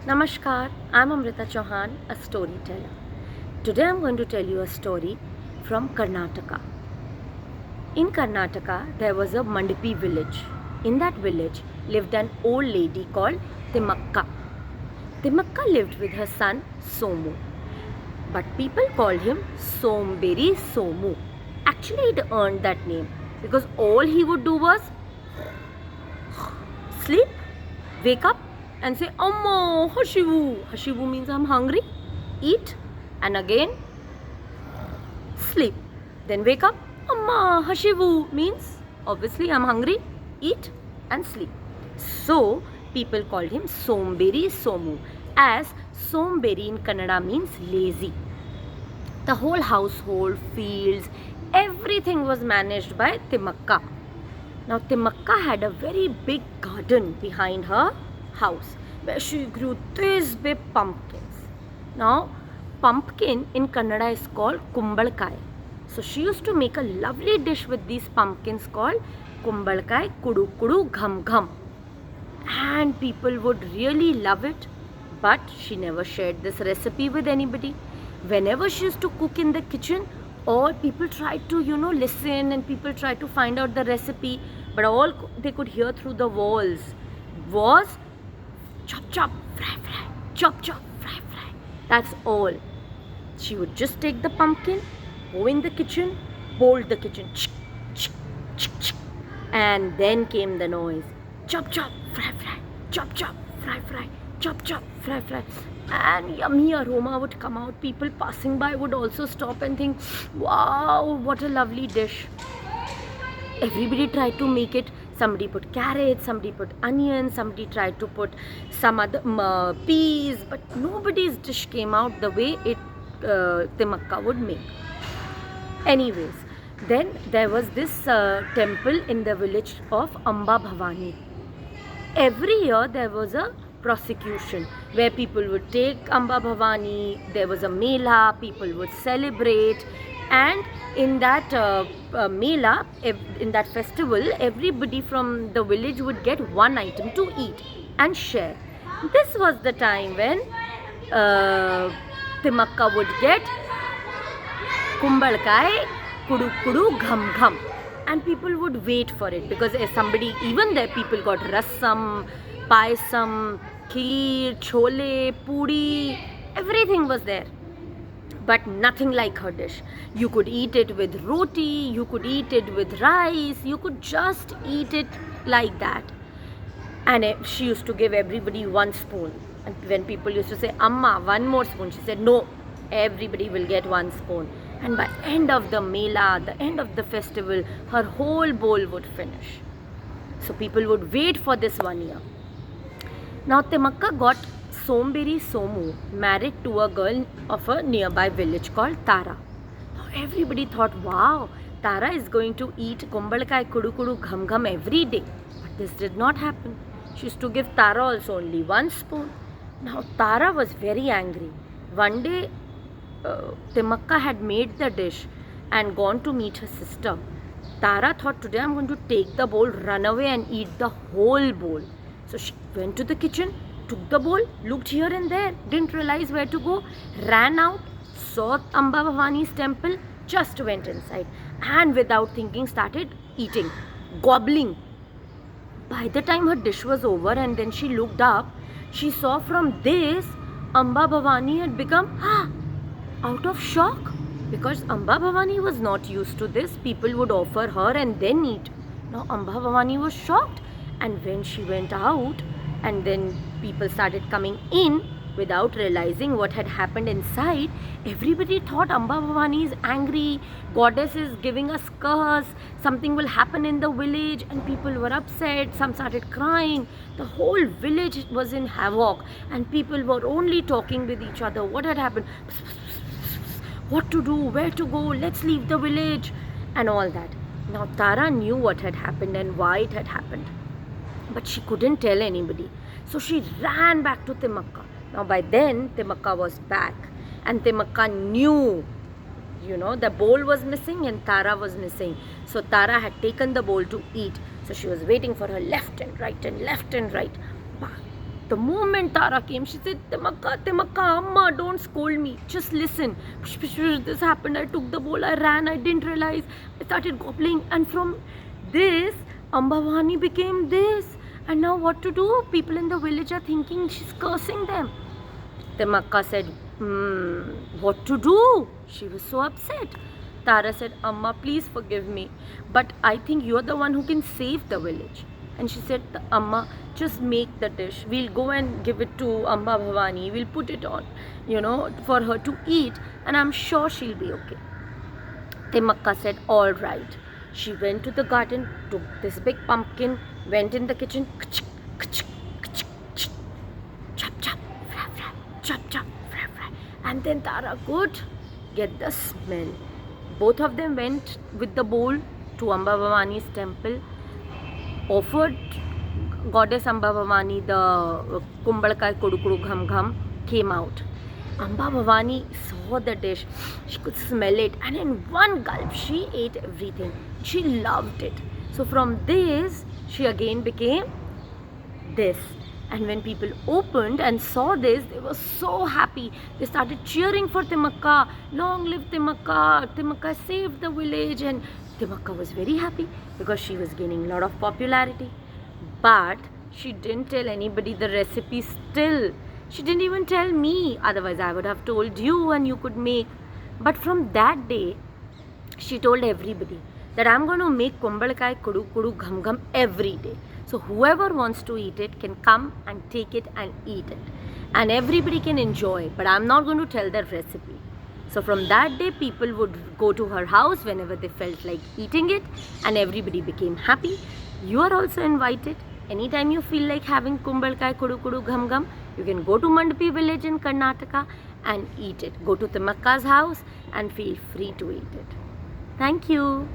Namaskar, I'm Amrita Chauhan, a storyteller. Today I'm going to tell you a story from Karnataka. In Karnataka, there was a Mandipi village. In that village lived an old lady called Timakka. Timakka lived with her son Somu, but people called him Somberi Somu. Actually, it earned that name because all he would do was sleep, wake up, and say, Amma, Hashivu. Hashivu means I'm hungry. Eat, and again sleep. Then wake up, Amma, Hashivu means obviously I'm hungry. Eat and sleep. So people called him Somberi Somu, as Somberi in Kannada means lazy. The whole household, fields, everything was managed by Timakka. Now Timakka had a very big garden behind her house where she grew these big pumpkins. Now pumpkin in Kannada is called kumbalkai. So she used to make a lovely dish with these pumpkins called kumbalkai kudu kudu gham gham. And people would really love it, but she never shared this recipe with anybody. Whenever she used to cook in the kitchen, all people tried to listen, and people tried to find out the recipe, but all they could hear through the walls was chop chop fry fry, chop chop fry fry. That's all. She would just take the pumpkin, go in the kitchen, bolt the kitchen, and then came the noise, chop chop fry fry, chop chop fry fry, chop chop fry fry, and yummy aroma would come out. People passing by would also stop and think, wow, what a lovely dish. Everybody tried to make it. Somebody put carrots, somebody put onions, somebody tried to put some other peas, but nobody's dish came out the way it Timakka would make. Anyways, then there was this temple in the village of Amba Bhavani. Every year there was a prosecution where people would take Amba Bhavani. There was a mela, people would celebrate, and in that mela, in that festival, everybody from the village would get one item to eat and share. This was the time when Timakka would get kumbalkai kudu kudu gham gham, and people would wait for it because somebody, even there, people got rasam, payasam, kheer, chole, puri, everything was there, but nothing like her dish. You could eat it with roti, you could eat it with rice, you could just eat it like that. And she used to give everybody one spoon, and when people used to say, Amma, one more spoon, she said, no, everybody will get one spoon. And by end of the mela, the end of the festival, her whole bowl would finish. So people would wait for this 1 year. Now Timakka got Somberi Somu married to a girl of a nearby village called Tara. Now everybody thought, wow, Tara is going to eat kumbalkai kudu kudu gham gham every day. But this did not happen. She used to give Tara also only one spoon. Now Tara was very angry. One day Timakka had made the dish and gone to meet her sister. Tara thought, today I'm going to take the bowl, run away and eat the whole bowl. So she went to the kitchen, took the bowl, looked here and there, didn't realize where to go, ran out, saw Amba Bhavani's temple, just went inside, and without thinking started eating, gobbling. By the time her dish was over and then she looked up, she saw from this Amba Bhavani had become out of shock, because Amba Bhavani was not used to this. People would offer her and then eat. Now Amba Bhavani was shocked, and when she went out and then people started coming in without realizing what had happened inside, everybody thought Amba Bhavani is angry, goddess is giving us curse, something will happen in the village, and people were upset. Some started crying. The whole village was in havoc, and people were only talking with each other. What had happened? What to do, where to go, let's leave the village, and all that. Now Tara knew what had happened and why it had happened, but she couldn't tell anybody. So she ran back to Timakka. Now by then Timakka was back, and Timakka knew, the bowl was missing and Tara was missing. So Tara had taken the bowl to eat. So she was waiting for her left and right and left and right. The moment Tara came, she said, Timaka, Timaka, Amma, don't scold me. Just listen. This happened. I took the bowl, I ran, I didn't realize. I started gobbling. And from this, Ambavani became this. And now what to do? People in the village are thinking she's cursing them. Timaka said, what to do? She was so upset. Tara said, Amma, please forgive me. But I think you're the one who can save the village. And she said, Amma, just make the dish. We'll go and give it to Amba Bhavani. We'll put it on, for her to eat. And I'm sure she'll be okay. Timaka said, all right. She went to the garden, took this big pumpkin, went in the kitchen, chop, chop, fry, fry, chop, chop, fry, fry. And then Tara could get the smell. Both of them went with the bowl to Amba Bhavani's temple, offered Goddess Amba Bhavani the Kumbalkai Kudu Kudu Gham Gham, came out. Amba Bhavani saw the dish, she could smell it, and in one gulp she ate everything. She loved it. So from this, she again became this. And when people opened and saw this, they were so happy. They started cheering for Timaka. Long live Timaka. Timaka saved the village. And Timaka was very happy because she was gaining a lot of popularity. But she didn't tell anybody the recipe still. She didn't even tell me. Otherwise, I would have told you and you could make. But from that day, she told everybody that I'm going to make Kumbalkai Kudu Kudu Gham Gham every day. So whoever wants to eat it can come and take it and eat it. And everybody can enjoy it. But I'm not going to tell the recipe. So from that day, people would go to her house whenever they felt like eating it. And everybody became happy. You are also invited. Anytime you feel like having Kumbalkai Kudu Kudu Gham Gham, you can go to Mandapi village in Karnataka and eat it. Go to Timaka's house and feel free to eat it. Thank you.